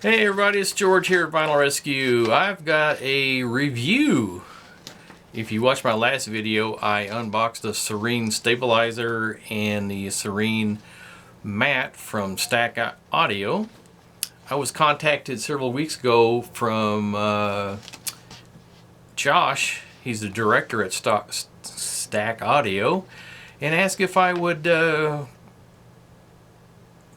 Hey everybody, it's George here at Vinyl Rescue. I've got a review. If you watched my last video, I unboxed the Serene Stabiliser and the Serene mat from Stack Audio. I was contacted several weeks ago from Josh, he's the director at Stack Audio, and asked if I would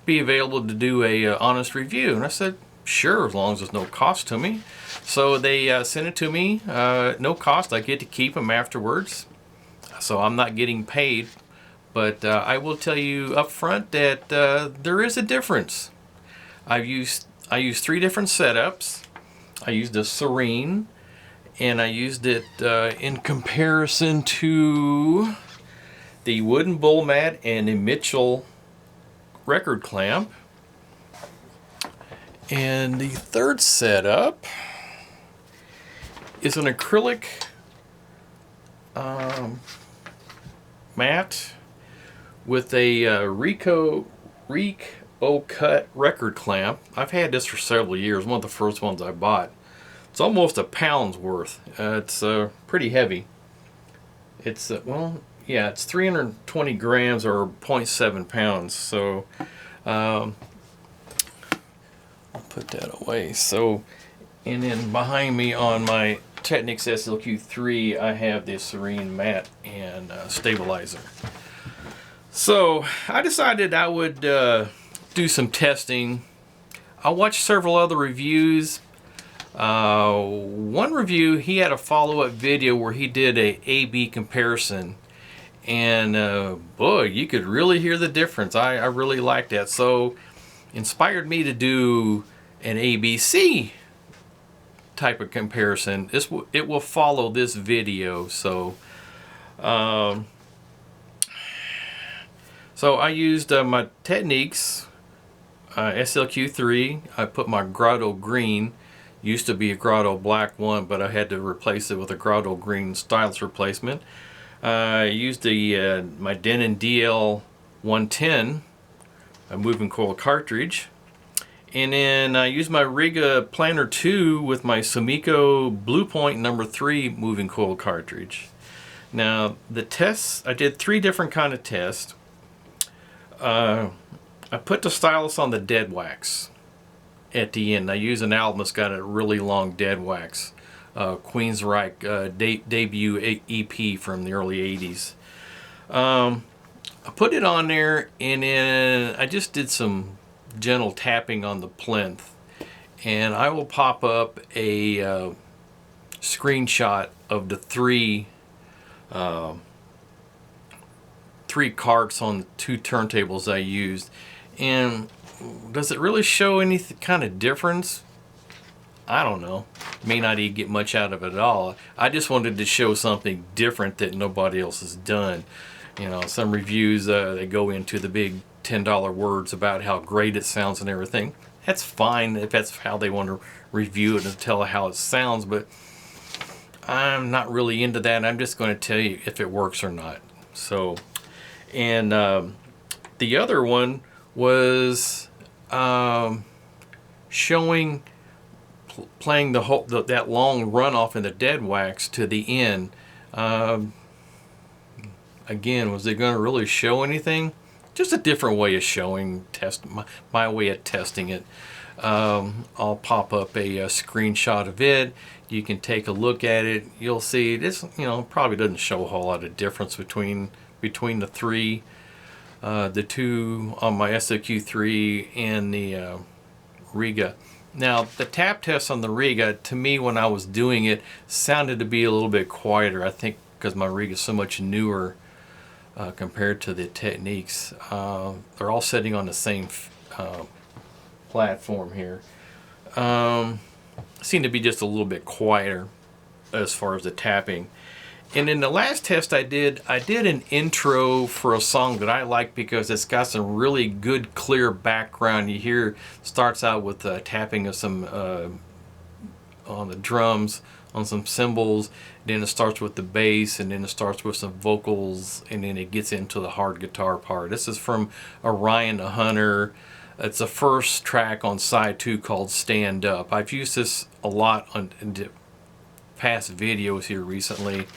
be available to do a honest review. And I said, sure, as long as there's no cost to me. So they sent it to me, no cost. I get to keep them afterwards, so I'm not getting paid. But I will tell you up front that there is a difference. I used 3 different setups. I used a Serene, and I used it in comparison to the wooden bowl mat and the Mitchell record clamp. And the third setup is an acrylic mat with a Rico cut record clamp. I've had this for several years, one of the first ones I bought. It's almost a pound's worth. It's pretty heavy. It's well, yeah, it's 320 grams or 0.7 pounds. So I'll put that away. So, and then behind me on my Technics SLQ3, I have the Serene mat and stabilizer. So I decided I would do some testing. I watched several other reviews. One review, he had a follow-up video where he did a A/B comparison, and boy, you could really hear the difference. I really liked that, so inspired me to do an ABC type of comparison. It will follow this video. So so I used my Technics SLQ3. I put my Grado green. Used to be a Grado black one, but I had to replace it with a Grado green stylus replacement. I used the my Denon DL110, a moving coil cartridge, and then I used my Rega Planar 2 with my Sumiko Bluepoint number 3 moving coil cartridge. Now the tests, I did 3 different kind of tests. I put the stylus on the dead wax at the end. I use an album that's got a really long dead wax, Queensryche debut EP from the early 80s. I put it on there, and then I just did some gentle tapping on the plinth, and I will pop up a screenshot of the three carts on the 2 turntables I used. And does it really show any kind of difference? I don't know. May not even get much out of it at all. I just wanted to show something different that nobody else has done. You know, some reviews, they go into the big $10 words about how great it sounds and everything. That's fine if that's how they want to review it and tell how it sounds, but I'm not really into that. I'm just going to tell you if it works or not. So, and the other one was showing playing the whole that long runoff in the dead wax to the end. Again, was it going to really show anything? Just a different way of showing, my way of testing it. I'll pop up a screenshot of it. You can take a look at it. You'll see this, you know, probably doesn't show a whole lot of difference between the 3, the 2 on my SLQ3 and the Rega. Now the tap test on the Rega, to me when I was doing it, sounded to be a little bit quieter. I think because my Rega is so much newer compared to the Techniques. They're all sitting on the same platform here. Seem to be just a little bit quieter as far as the tapping. And in the last test I did an intro for a song that I like because it's got some really good clear background. You hear, starts out with tapping of some on the drums, on some cymbals, then it starts with the bass, and then it starts with some vocals, and then it gets into the hard guitar part. This is from Orion The Hunter. It's the first track on side 2 called Stand Up. I've used this a lot in past videos here recently,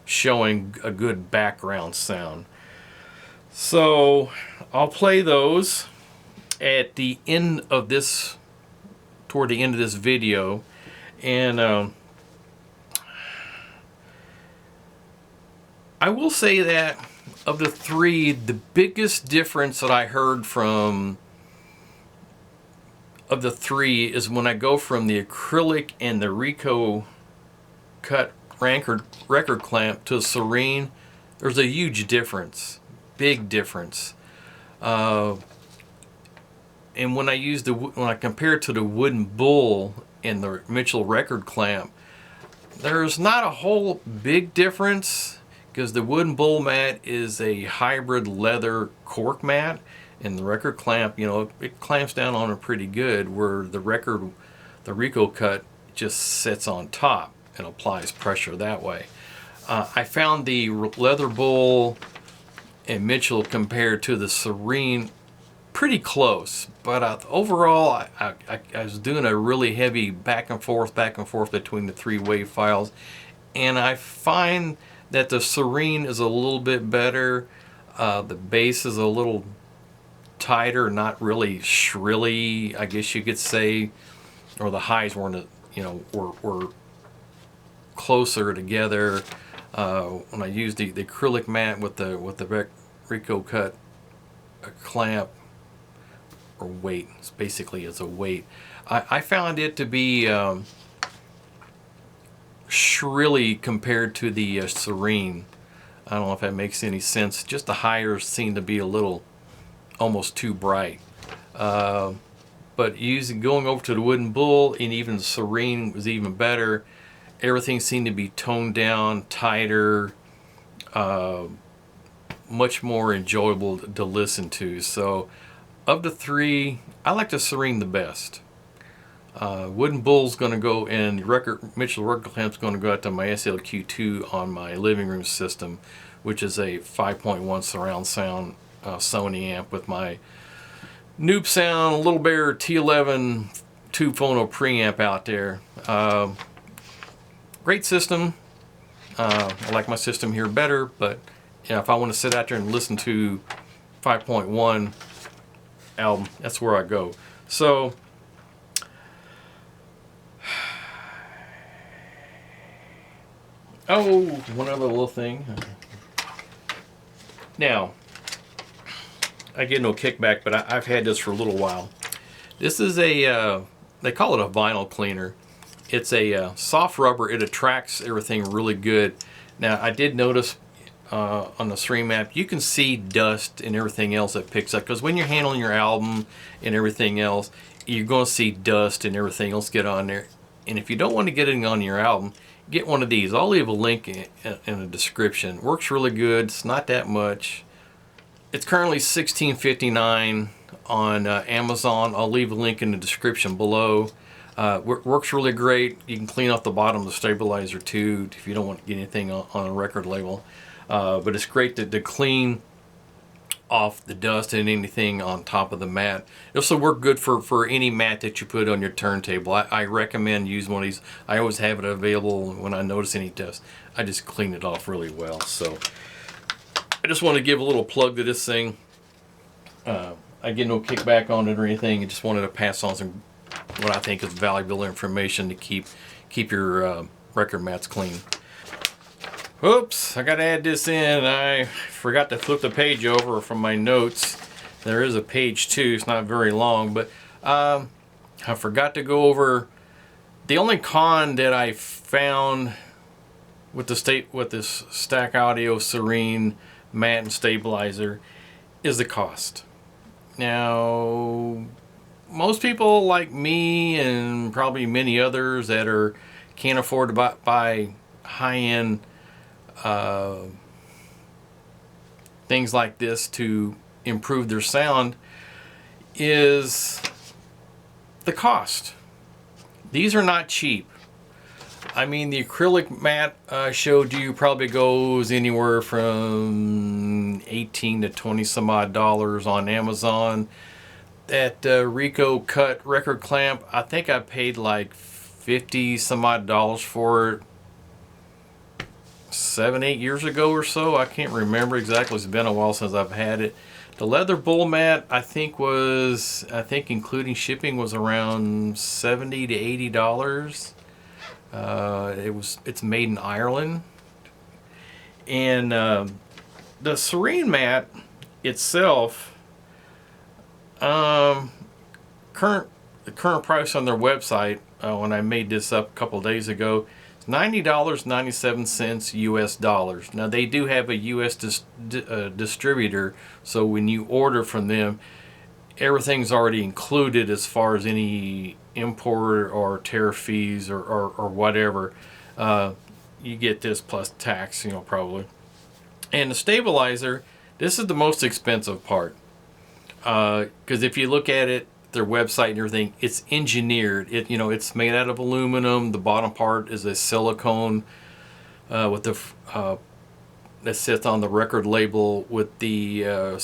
showing a good background sound. So I'll play those at the end of this, toward the end of this video. And I will say that of the three, the biggest difference that I heard from of the three is when I go from the acrylic and the Ricoh cut record clamp to Serene. There's a huge difference, big difference. And when I compare it to the wooden bull and the Mitchell record clamp, there's not a whole big difference, because the wooden bull mat is a hybrid leather cork mat, and the record clamp, you know, it clamps down on it pretty good, where the Ricoh cut just sits on top and applies pressure that way. I found the leather bull and Mitchell compared to the Serene pretty close, but overall I was doing a really heavy back and forth between the three wave files, and I find that the Serene is a little bit better. The bass is a little tighter, not really shrilly, I guess you could say, or the highs weren't, you know, were closer together. When I used the acrylic mat with the Ricoh cut clamp, or weight, it's basically a weight, I found it to be shrilly compared to the Serene. I don't know if that makes any sense. Just the higher seem to be a little almost too bright. But going over to the wooden bull, and even the Serene was even better. Everything seemed to be toned down, tighter, much more enjoyable to listen to. So of the three, I like the Serene the best. Wooden bull's going to go, and Mitchell record clamp's going to go out to my SLQ2 on my living room system, which is a 5.1 surround sound Sony amp with my Noob Sound Little Bear T11 2 Phono preamp out there. Great system. I like my system here better, but yeah, if I want to sit out there and listen to 5.1 album, that's where I go. So one other little thing. Now, I get no kickback, but I've had this for a little while. This is a, they call it a vinyl cleaner. It's a soft rubber. It attracts everything really good. Now, I did notice on the Serene map, you can see dust and everything else that picks up, because when you're handling your album and everything else, you're going to see dust and everything else get on there. And if you don't want to get it on your album, get one of these. I'll leave a link in the description. Works really good. It's not that much. It's currently $16.59 on Amazon. I'll leave a link in the description below. Works really great. You can clean off the bottom of the stabilizer too if you don't want to get anything on a record label. But it's great to clean off the dust and anything on top of the mat. It also works good for any mat that you put on your turntable. I recommend using one of these. I always have it available. When I notice any dust, I just clean it off really well. So I just want to give a little plug to this thing. I get no kickback on it or anything. I just wanted to pass on some what I think is valuable information to keep your record mats clean. Oops, I gotta add this in. I forgot to flip the page over from my notes. There is a page 2. It's not very long, but I forgot to go over the only con that I found with this Stack Audio Serene mat and stabilizer is the cost. Now, most people like me and probably many others that can't afford to buy high-end things like this to improve their sound is the cost. These are not cheap. I mean, the acrylic mat I showed you probably goes anywhere from $18 to $20 some odd on Amazon. that Rico cut record clamp. I think I paid like 50 some odd dollars for it 7-8 years ago or so. I can't remember exactly. It's been a while since I've had it. The leather bull mat I think including shipping was around $70 to $80. It's made in Ireland. And the Serene mat itself, the current price on their website when I made this up a couple days ago, is $90.97 US dollars. Now they do have a US distributor, so when you order from them, everything's already included as far as any import or tariff fees or whatever. You get this plus tax, you know, probably. And the stabilizer, this is the most expensive part, because if you look at it, their website and everything, it's engineered. It's made out of aluminum. The bottom part is a silicone with the that sits on the record label with the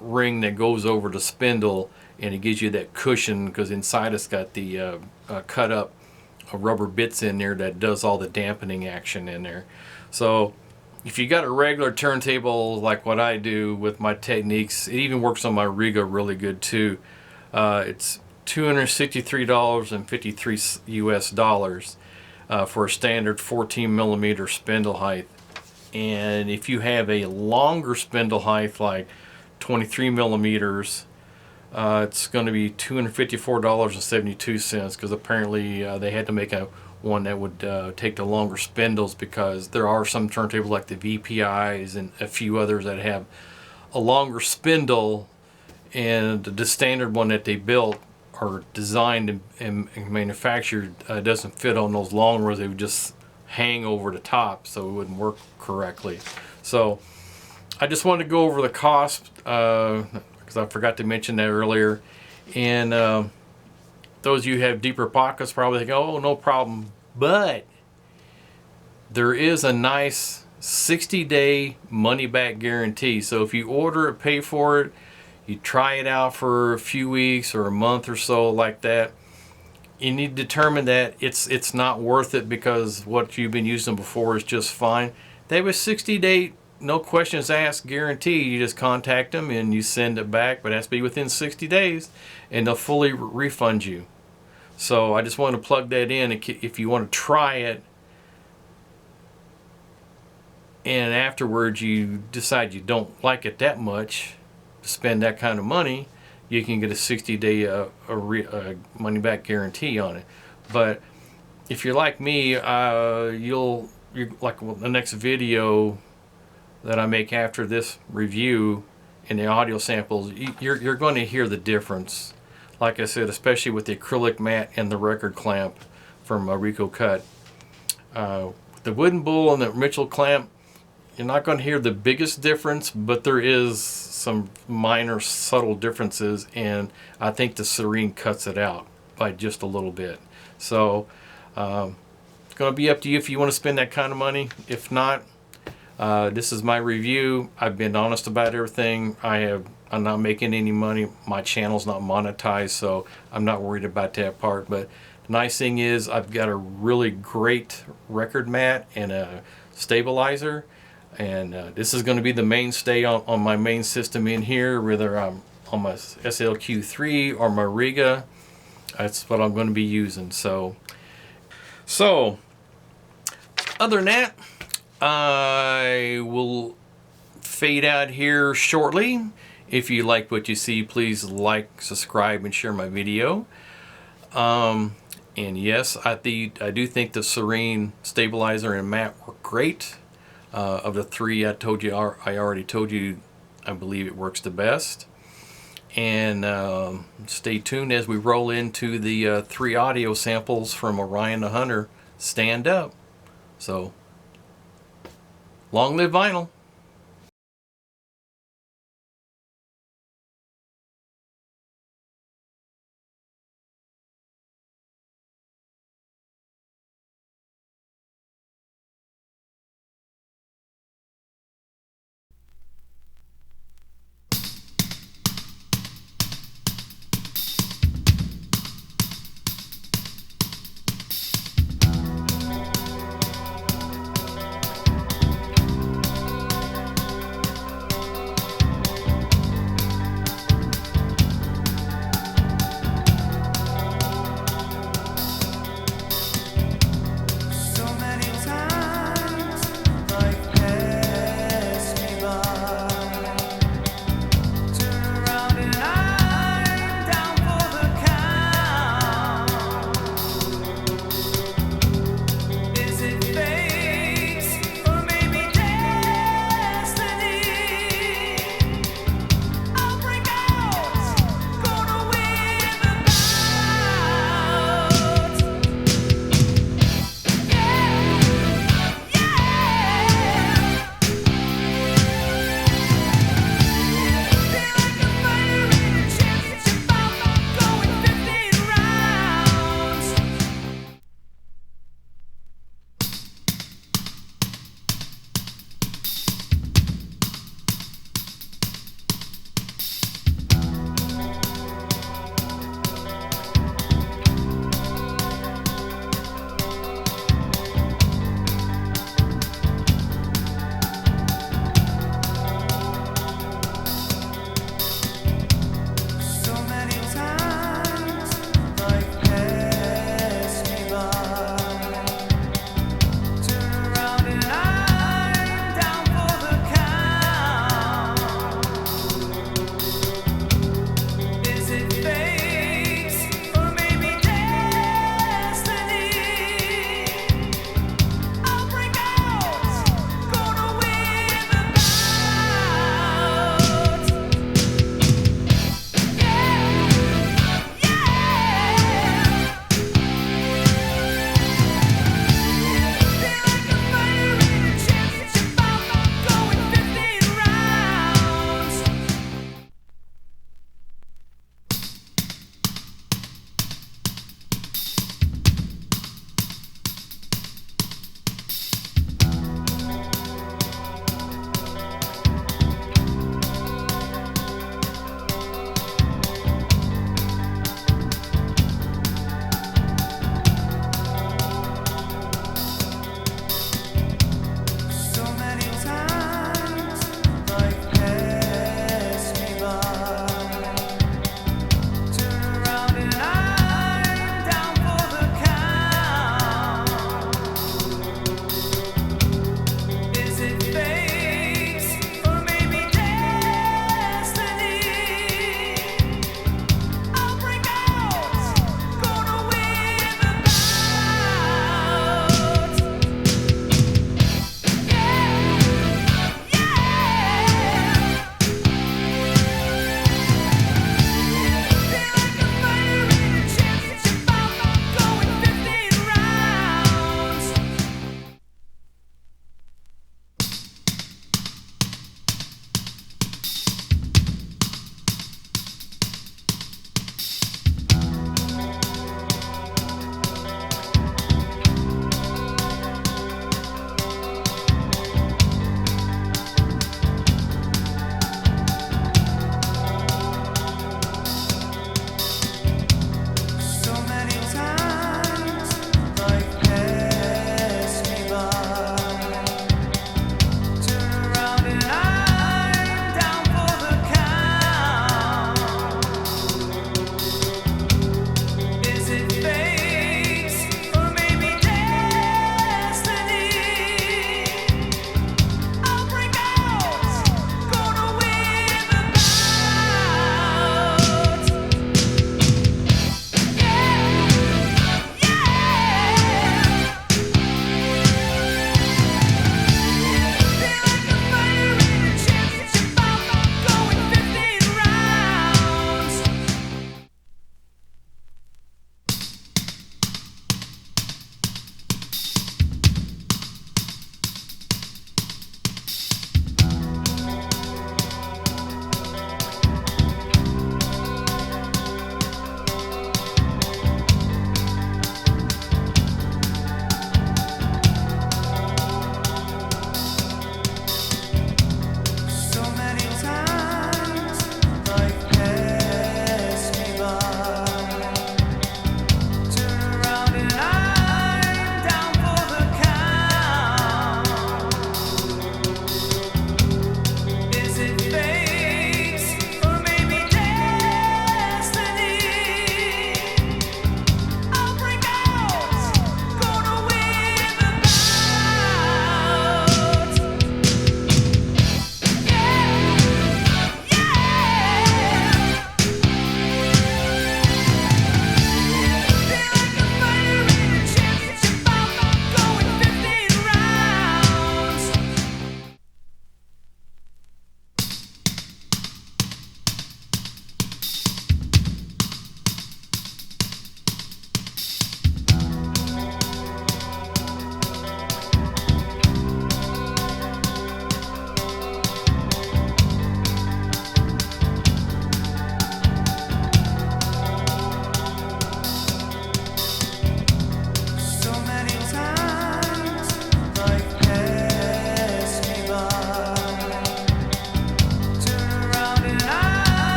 ring that goes over the spindle, and it gives you that cushion because inside it's got the cut up rubber bits in there that does all the dampening action in there. So if you got a regular turntable like what I do with my Technics, it even works on my Rega really good too. It's $263.53 US dollars for a standard 14 millimeter spindle height. And if you have a longer spindle height like 23 millimeters, it's going to be $254.72 because apparently they had to make one that would take the longer spindles, because there are some turntables like the VPIs and a few others that have a longer spindle, and the standard one that they built or designed and manufactured doesn't fit on those long ones. They would just hang over the top, so it wouldn't work correctly. So I just wanted to go over the cost because I forgot to mention that earlier. And those of you who have deeper pockets probably think, oh, no problem. But there is a nice 60-day money-back guarantee. So if you order it, pay for it, you try it out for a few weeks or a month or so like that, you need to determine that it's not worth it because what you've been using before is just fine. They have a 60-day, no questions asked guarantee. You just contact them and you send it back, but it has to be within 60 days, and they'll fully refund you. So I just want to plug that in. If you want to try it and afterwards you decide you don't like it that much to spend that kind of money, you can get a 60-day money-back guarantee on it. But if you're like me, you're like the next video that I make after this review in the audio samples, you're going to hear the difference. Like I said, especially with the acrylic mat and the record clamp from Rico Cut. The wooden bull and the Mitchell clamp, you're not going to hear the biggest difference, but there is some minor subtle differences, and I think the Serene cuts it out by just a little bit. So it's going to be up to you if you want to spend that kind of money. If not, this is my review. I've been honest about everything. I'm not making any money. My channel's not monetized, so I'm not worried about that part. But the nice thing is I've got a really great record mat and a stabilizer. And this is going to be the mainstay on my main system in here, whether I'm on my SLQ3 or my Rega. That's what I'm going to be using. So other than that, I will fade out here shortly. If you like what you see, please like, subscribe, and share my video. And yes, I do think the Serene stabilizer and mat work great. Of the three I already told you, I believe it works the best. And stay tuned as we roll into the 3 audio samples from Orion the Hunter stand up. So long live vinyl.